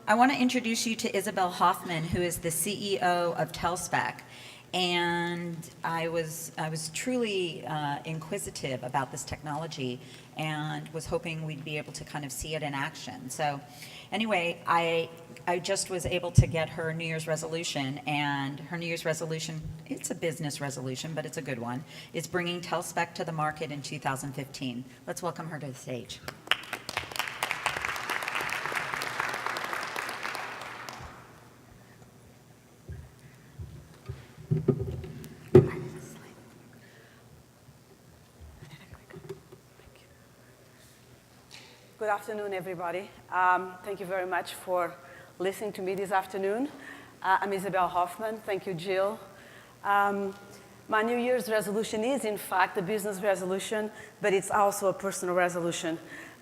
I want to introduce you to Isabel Hoffmann, who is the CEO of TellSpec. And I was truly inquisitive about this technology and was hoping we'd be able to kind of see it in action. So anyway, I just was able to get her New Year's resolution, and her New Year's resolution, it's a business resolution, but it's a good one, is bringing TellSpec to the market in 2015. Let's welcome her to the stage. Good afternoon, everybody. Thank you very much for listening to me this afternoon. I'm Isabel Hoffmann. Thank you, Jill. My New Year's resolution is, in fact, a business resolution, but it's also a personal resolution.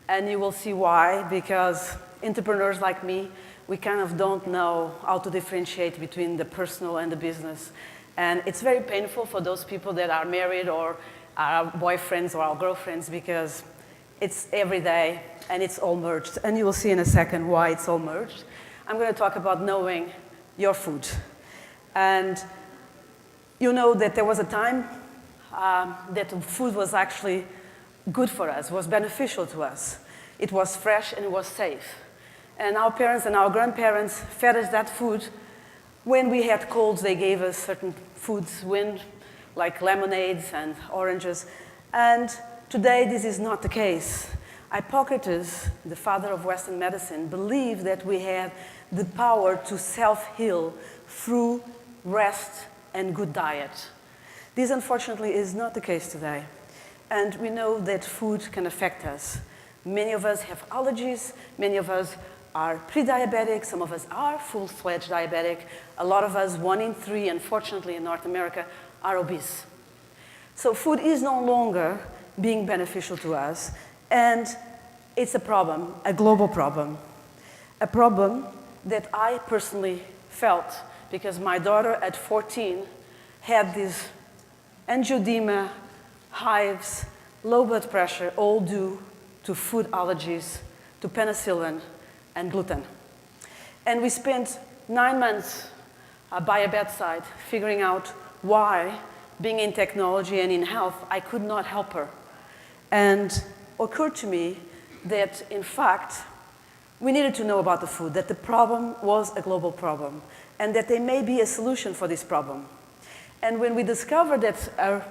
And you will see why, because entrepreneurs like me, we kind of don't know how to differentiate between the personal and the business. And it's very painful for those people that are married or are boyfriends or our girlfriends, because it's every day and it's all merged. And you will see in a second why it's all merged. I'm going to talk about knowing your food. And you know that there was a time that food was actually good for us, was beneficial to us. It was fresh and it was safe. And our parents and our grandparents fed us that food. When we had colds, they gave us certain foods, like lemonades and oranges. And today, this is not the case. Hippocrates, the father of Western medicine, believed that we had the power to self-heal through rest and good diet. This, unfortunately, is not the case today. And we know that food can affect us. Many of us have allergies. Many of us are pre-diabetic. Some of us are full-fledged diabetic. A lot of us, 1 in 3, unfortunately, in North America, are obese. So food is no longer being beneficial to us, and it's a problem, a global problem. A problem that I personally felt because my daughter at 14 had this angioedema, hives, low blood pressure, all due to food allergies, to penicillin and gluten. And we spent 9 months by a bedside figuring out why, being in technology and in health, I could not help her. And occurred to me that, in fact, we needed to know about the food, that the problem was a global problem, and that there may be a solution for this problem. And when we discovered that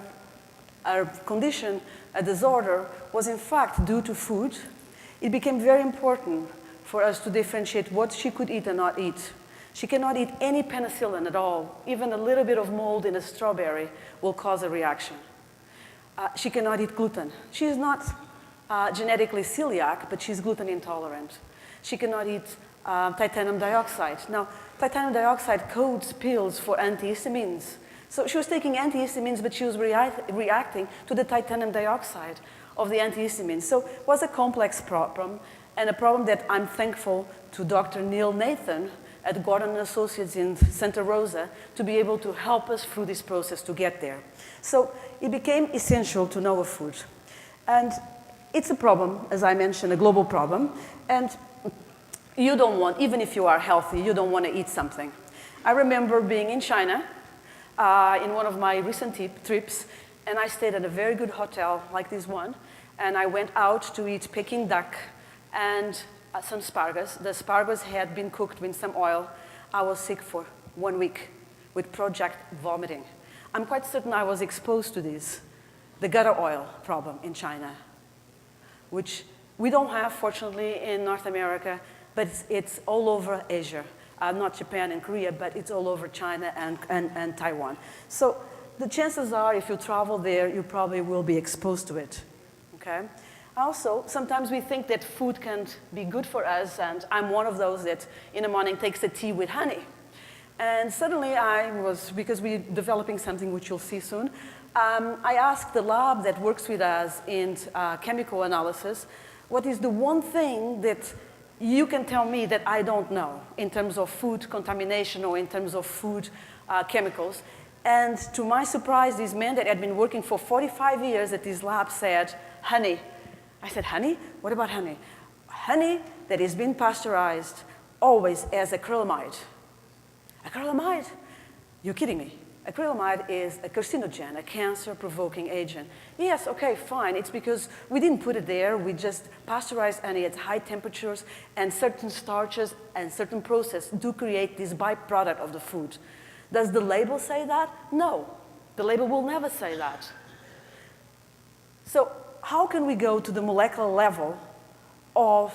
our condition, a disorder, was in fact due to food, it became very important for us to differentiate what she could eat and not eat. She cannot eat any penicillin at all. Even a little bit of mold in a strawberry will cause a reaction. She cannot eat gluten. She is not genetically celiac, but she's gluten intolerant. She cannot eat titanium dioxide. Now, titanium dioxide codes pills for antihistamines. So she was taking antihistamines, but she was reacting to the titanium dioxide of the antihistamines. So it was a complex problem, and a problem that I'm thankful to Dr. Neil Nathan at Gordon & Associates in Santa Rosa to be able to help us through this process to get there. So it became essential to know a food. And it's a problem, as I mentioned, a global problem. And you don't want, even if you are healthy, you don't want to eat something. I remember being in China in one of my recent trips, and I stayed at a very good hotel like this one, and I went out to eat Peking duck and some asparagus. The asparagus had been cooked with some oil. I was sick for 1 week with project vomiting. I'm quite certain I was exposed to this, the gutter oil problem in China, which we don't have, fortunately, in North America, but it's all over Asia. Not Japan and Korea, but it's all over China and Taiwan. So the chances are, if you travel there, you probably will be exposed to it, okay? Also, sometimes we think that food can be good for us, and I'm one of those that in the morning takes a tea with honey. And suddenly because we're developing something which you'll see soon, I asked the lab that works with us in chemical analysis, what is the one thing that you can tell me that I don't know in terms of food contamination or in terms of food chemicals? And to my surprise, this man that had been working for 45 years at this lab said, honey. I said, honey? What about honey? Honey that has been pasteurized, always as acrylamide. Acrylamide? You're kidding me. Acrylamide is a carcinogen, a cancer-provoking agent. Yes, okay, fine. It's because we didn't put it there. We just pasteurized and at high temperatures, and certain starches and certain processes do create this byproduct of the food. Does the label say that? No. The label will never say that. So how can we go to the molecular level of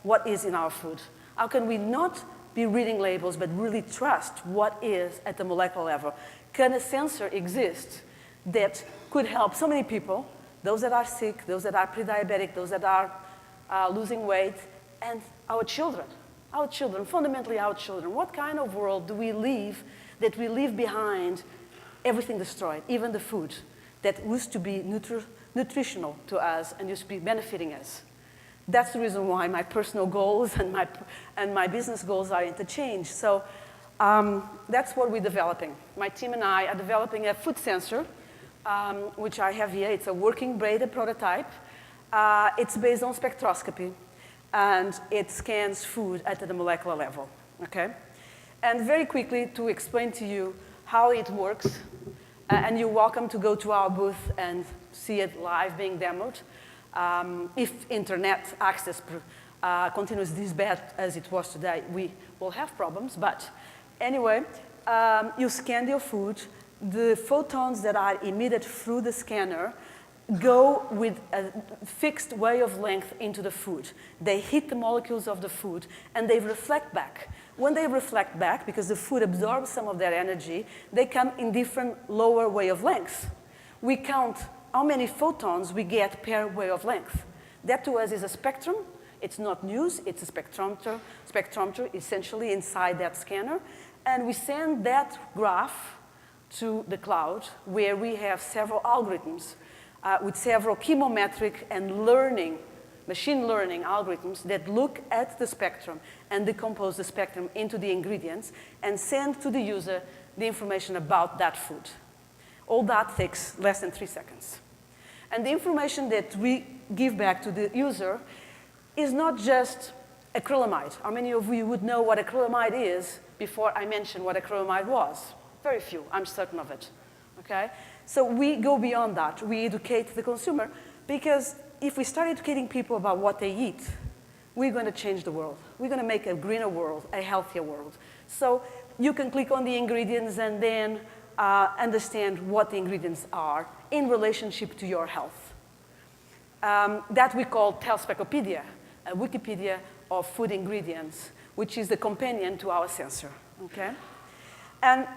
what is in our food? How can we not be reading labels, but really trust what is at the molecular level? Can a sensor exist that could help so many people, those that are sick, those that are pre-diabetic, those that are losing weight, and our children, fundamentally our children? What kind of world do we live that we leave behind everything destroyed, even the food that used to be nutritional to us and used to be benefiting us? That's the reason why my personal goals and my business goals are interchanged. So that's what we're developing. My team and I are developing a food sensor, which I have here. It's a working braided prototype. It's based on spectroscopy, and it scans food at the molecular level, okay? And very quickly, to explain to you how it works, and you're welcome to go to our booth and see it live being demoed. If internet access continues this bad as it was today, we will have problems. But anyway, you scan your food. The photons that are emitted through the scanner go with a fixed wavelength into the food. They hit the molecules of the food, and they reflect back. When they reflect back, because the food absorbs some of their energy, they come in different lower wavelengths. We count how many photons we get per wavelength. That to us is a spectrum. It's not news, it's a spectrometer essentially inside that scanner. And we send that graph to the cloud, where we have several algorithms with several chemometric and machine learning algorithms that look at the spectrum and decompose the spectrum into the ingredients and send to the user the information about that food. All that takes less than 3 seconds. And the information that we give back to the user is not just acrylamide. How many of you would know what acrylamide is before I mention what acrylamide was? Very few, I'm certain of it, okay? So we go beyond that. We educate the consumer, because if we start educating people about what they eat, we're going to change the world. We're going to make a greener world, a healthier world. So you can click on the ingredients and then understand what the ingredients are in relationship to your health. That we call TellSpecopedia, a Wikipedia of food ingredients, which is the companion to our sensor, okay? And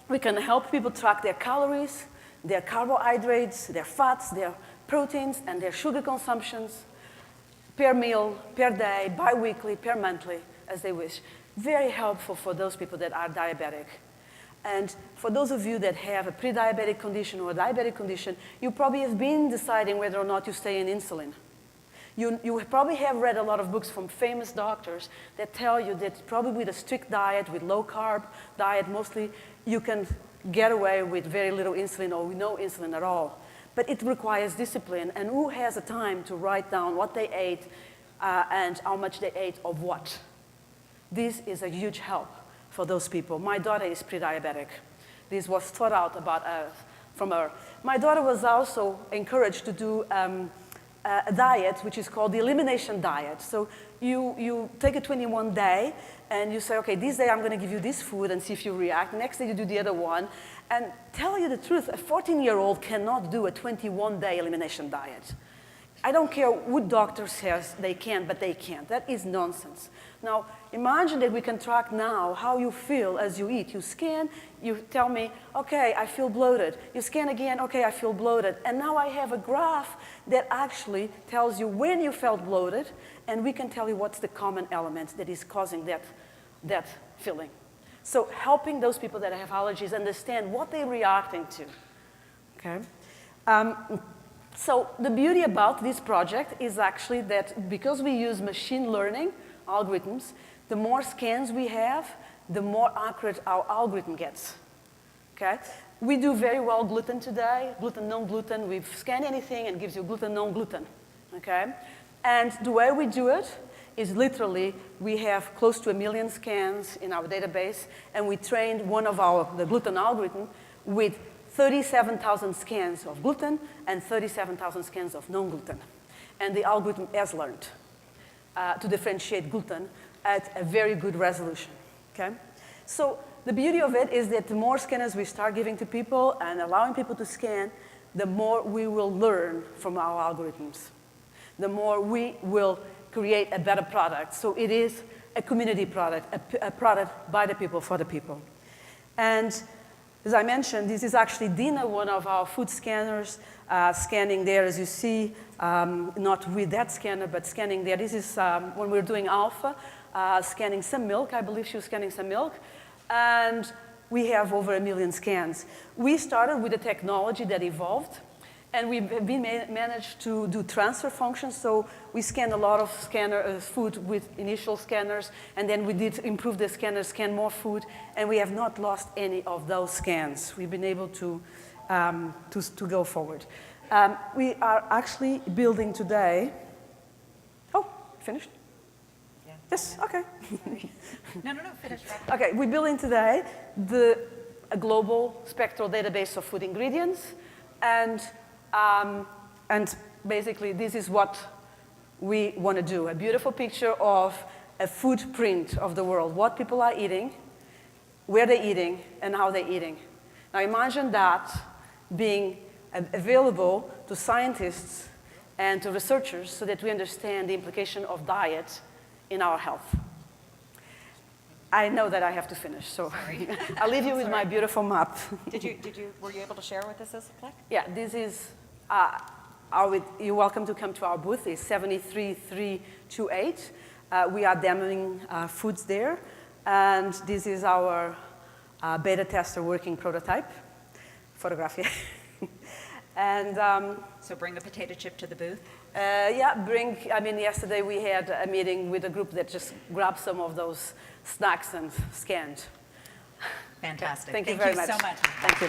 we can help people track their calories, their carbohydrates, their fats, their proteins, and their sugar consumptions per meal, per day, bi-weekly, per monthly, as they wish. Very helpful for those people that are diabetic. And for those of you that have a pre-diabetic condition or a diabetic condition, you probably have been deciding whether or not you stay on insulin. You probably have read a lot of books from famous doctors that tell you that probably with a strict diet, with low-carb diet mostly, you can get away with very little insulin or no insulin at all. But it requires discipline, and who has the time to write down what they ate and how much they ate of what? This is a huge help for those people. My daughter is pre-diabetic. This was thought out about from her. My daughter was also encouraged to do a diet which is called the elimination diet. So you take a 21-day and you say, okay, this day I'm going to give you this food and see if you react. Next day you do the other one. And tell you the truth, a 14-year-old cannot do a 21-day elimination diet. I don't care what doctor says they can, but they can't. That is nonsense. Now, imagine that we can track now how you feel as you eat. You scan, you tell me, okay, I feel bloated. You scan again, okay, I feel bloated. And now I have a graph that actually tells you when you felt bloated, and we can tell you what's the common element that is causing that feeling. So helping those people that have allergies understand what they're reacting to, okay? So the beauty about this project is actually that because we use machine learning algorithms, the more scans we have, the more accurate our algorithm gets, okay? We do very well gluten today, gluten, non-gluten. We've scanned anything and gives you gluten, non-gluten, okay? And the way we do it is literally we have close to 1 million scans in our database, and we trained the gluten algorithm with 37,000 scans of gluten and 37,000 scans of non-gluten. And the algorithm has learned to differentiate gluten at a very good resolution, okay? So the beauty of it is that the more scanners we start giving to people and allowing people to scan, the more we will learn from our algorithms. The more we will create a better product. So it is a community product, a product by the people, for the people. And as I mentioned, this is actually Dina, one of our food scanners, scanning there, as you see, not with that scanner, but scanning there. This is when we're doing alpha, scanning some milk. I believe she was scanning some milk. And we have over 1 million scans. We started with a technology that evolved, and we managed to do transfer functions. So we scanned a lot of food with initial scanners, and then we did improve the scanners, scan more food, and we have not lost any of those scans. We've been able to go forward. We are actually building today. Oh, finished? Yeah. Yes, okay. No, finish. Okay, we're building today a global spectral database of food ingredients, and basically this is what we want to do, a beautiful picture of a footprint of the world, what people are eating, where they're eating, and how they're eating. Now imagine that being available to scientists and to researchers so that we understand the implication of diet in our health. I know that I have to finish, so I'll leave you with my beautiful map. Were you able to share with us, Isabel? Yeah, this is, you're welcome to come to our booth. It's 73328. We are demoing foods there, and this is our beta tester working prototype, photograph here. And so bring a potato chip to the booth? Yesterday we had a meeting with a group that just grabbed some of those snacks and scanned. Fantastic. Thank you very much. Thank you so much. Thank you.